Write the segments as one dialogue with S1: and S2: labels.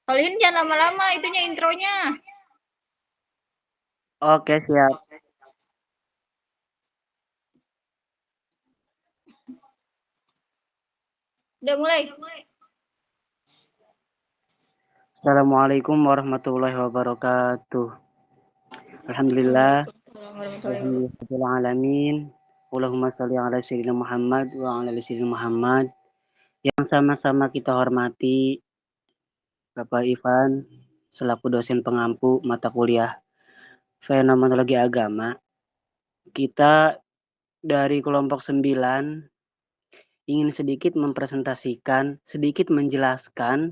S1: Solihin jangan lama-lama itunya intronya.
S2: Oke, siap.
S1: Udah mulai.
S2: Assalamualaikum warahmatullahi wabarakatuh. Alhamdulillah. Alhamdulillahirrahmanirrahim. Allahumma sholli ala sayyidina Muhammad wa ala ali sayyidina Muhammad. Yang sama-sama kita hormati Bapak Ivan selaku dosen pengampu mata kuliah Fenomenologi Agama. Kita dari kelompok 9 ingin sedikit mempresentasikan, sedikit menjelaskan,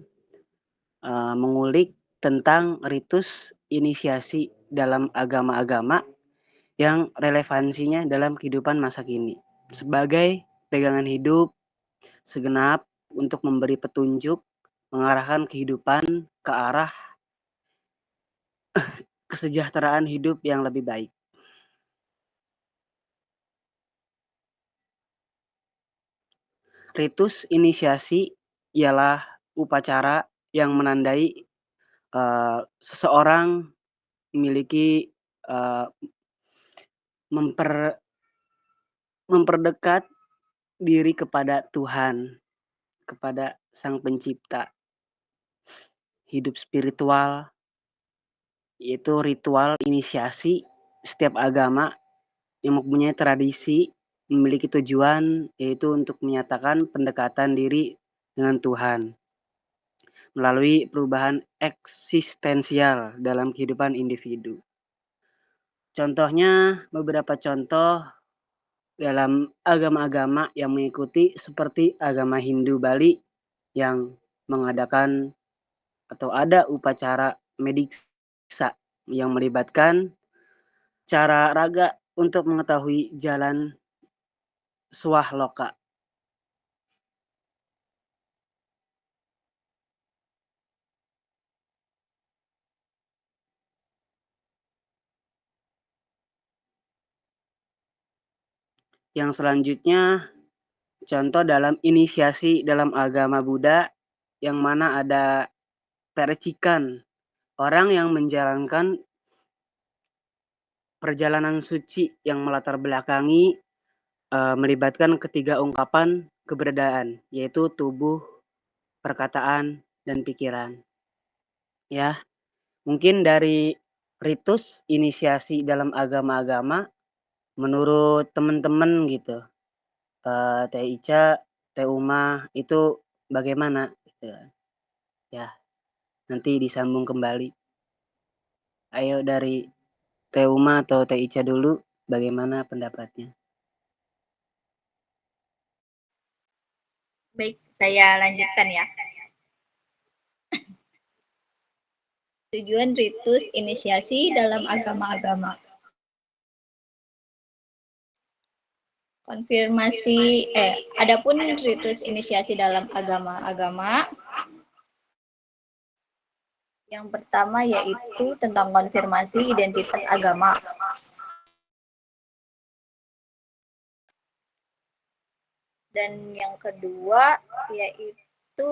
S2: mengulik tentang ritus inisiasi dalam agama-agama yang relevansinya dalam kehidupan masa kini. Sebagai pegangan hidup segenap untuk memberi petunjuk, mengarahkan kehidupan ke arah kesejahteraan hidup yang lebih baik. Ritus inisiasi ialah upacara yang menandai seseorang memiliki memperdekat diri kepada Tuhan, kepada Sang Pencipta. Hidup spiritual, yaitu ritual inisiasi setiap agama yang mempunyai tradisi, memiliki tujuan, yaitu untuk menyatakan pendekatan diri dengan Tuhan melalui perubahan eksistensial dalam kehidupan individu. Contohnya, beberapa contoh dalam agama-agama yang mengikuti seperti agama Hindu Bali yang mengadakan atau ada upacara mediksa yang melibatkan cara raga untuk mengetahui jalan swahloka. Yang selanjutnya, contoh dalam inisiasi dalam agama Buddha yang mana ada percikan, orang yang menjalankan perjalanan suci yang melatar belakangi melibatkan ketiga ungkapan keberadaan, yaitu tubuh, perkataan, dan pikiran. Ya, mungkin dari ritus inisiasi dalam agama-agama, menurut teman-teman gitu, Teh Ica, Teh Uma itu bagaimana? Gitu. Ya, nanti disambung kembali. Ayo dari Teh Uma atau Teh Ica dulu, bagaimana pendapatnya?
S1: Baik, saya lanjutkan ya. Tujuan ritus inisiasi dalam agama-agama. Konfirmasi adapun ritus inisiasi dalam agama-agama yang pertama yaitu tentang konfirmasi identitas agama. Dan yang kedua yaitu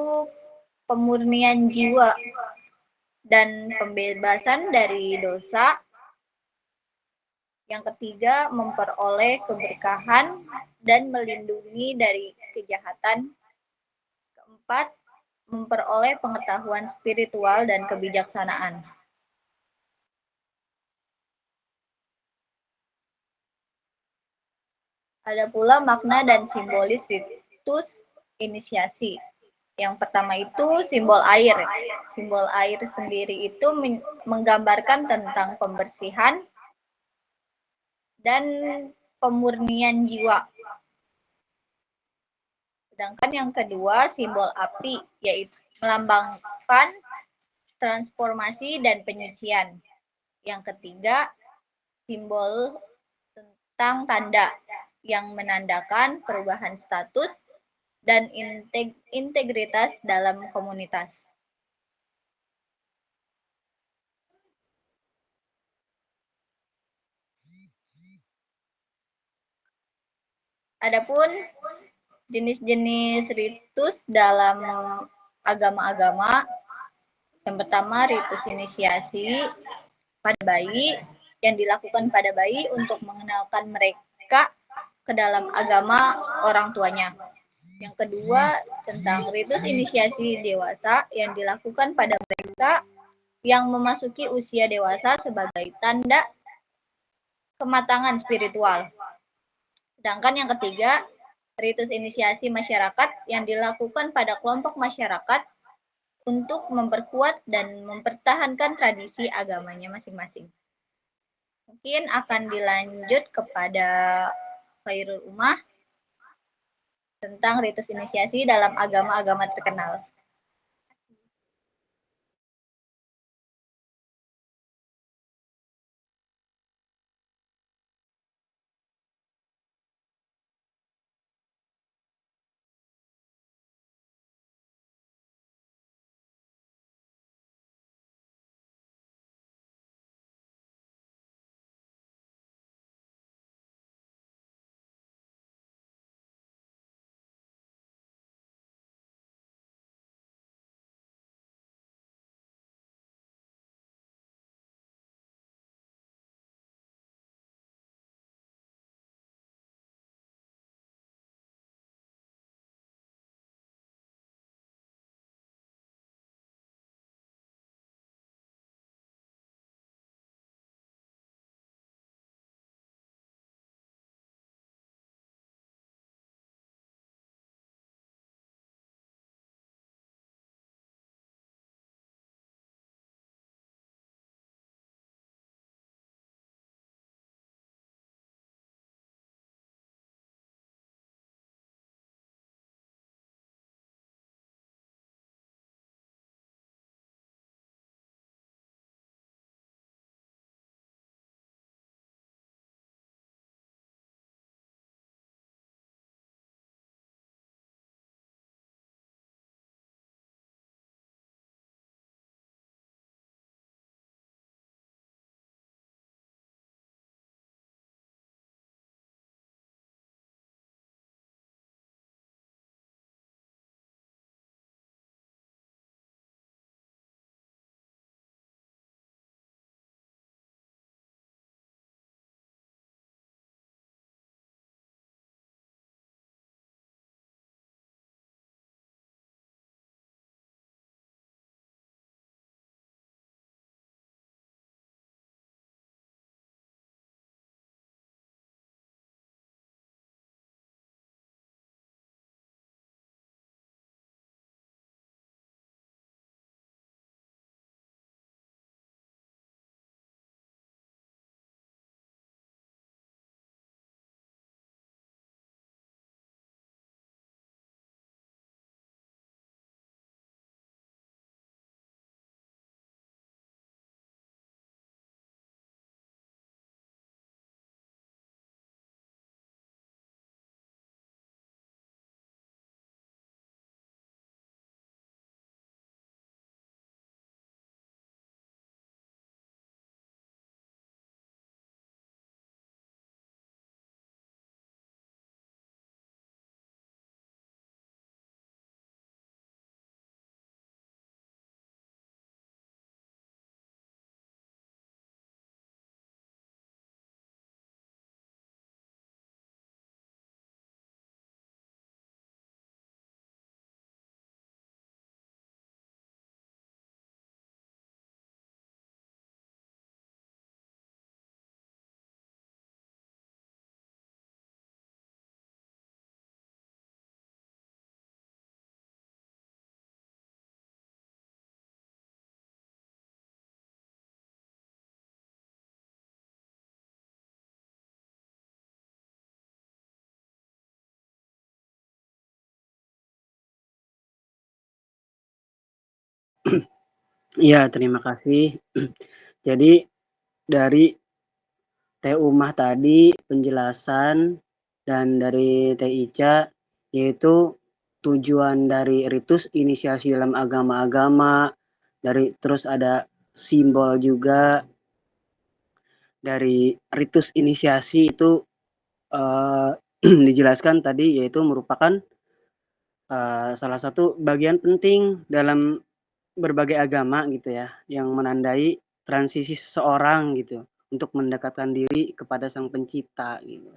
S1: pemurnian jiwa dan pembebasan dari dosa. Yang ketiga, memperoleh keberkahan dan melindungi dari kejahatan. Keempat, memperoleh pengetahuan spiritual dan kebijaksanaan. Ada pula makna dan simbolis ritus inisiasi. Yang pertama itu simbol air. Simbol air sendiri itu menggambarkan tentang pembersihan dan pemurnian jiwa. Sedangkan yang kedua, simbol api, yaitu melambangkan transformasi dan penyucian. Yang ketiga, simbol tentang tanda yang menandakan perubahan status dan integritas dalam komunitas. Adapun jenis-jenis ritus dalam agama-agama Yang pertama, ritus inisiasi pada bayi yang dilakukan pada bayi untuk mengenalkan mereka ke dalam agama orang tuanya. Yang kedua, tentang ritus inisiasi dewasa yang dilakukan pada mereka yang memasuki usia dewasa sebagai tanda kematangan spiritual. Sedangkan yang ketiga, ritus inisiasi masyarakat yang dilakukan pada kelompok masyarakat untuk memperkuat dan mempertahankan tradisi agamanya masing-masing. Mungkin akan dilanjut kepada Khairul Umah tentang ritus inisiasi dalam agama-agama terkenal.
S2: Iya, terima kasih. Jadi dari Teh Umah tadi penjelasan dan dari Teh Ica yaitu tujuan dari ritus inisiasi dalam agama-agama, terus ada simbol juga dari ritus inisiasi itu dijelaskan tadi yaitu merupakan salah satu bagian penting dalam berbagai agama gitu ya, yang menandai transisi seseorang gitu untuk mendekatkan diri kepada Sang Pencipta gitu.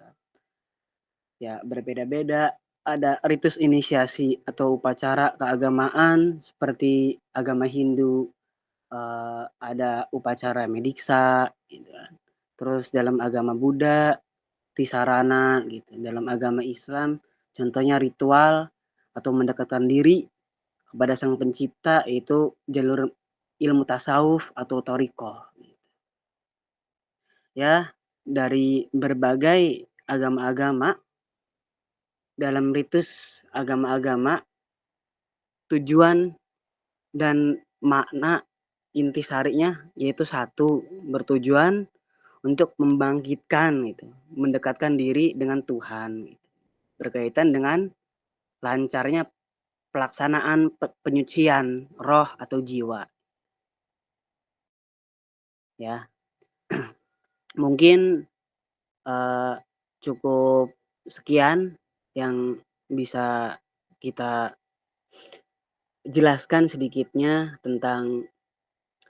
S2: Ya, berbeda-beda. Ada ritus inisiasi atau upacara keagamaan seperti agama Hindu, ada upacara mediksa gitu kan. Terus dalam agama Buddha, tisarana gitu. Dalam agama Islam contohnya ritual atau mendekatkan diri kepada Sang Pencipta, yaitu jalur ilmu tasawuf atau thariqah. Ya, dari berbagai agama-agama, dalam ritus agama-agama, tujuan dan makna intisarinya yaitu satu, bertujuan untuk membangkitkan gitu, mendekatkan diri dengan Tuhan gitu. Berkaitan dengan lancarnya pelaksanaan penyucian roh atau jiwa. Ya, mungkin cukup sekian yang bisa kita jelaskan sedikitnya tentang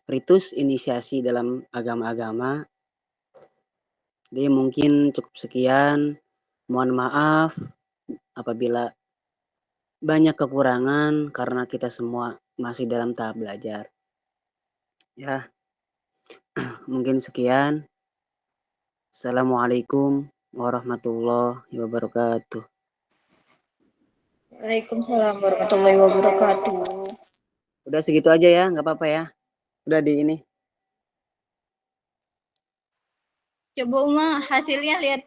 S2: ritus inisiasi dalam agama-agama. Jadi mungkin cukup sekian. Mohon maaf apabila banyak kekurangan karena kita semua masih dalam tahap belajar. Ya, mungkin sekian. Assalamualaikum warahmatullahi wabarakatuh.
S1: Waalaikumsalam warahmatullahi wabarakatuh.
S2: Udah segitu aja ya, nggak apa-apa ya. Udah di ini.
S1: Coba Uma hasilnya lihat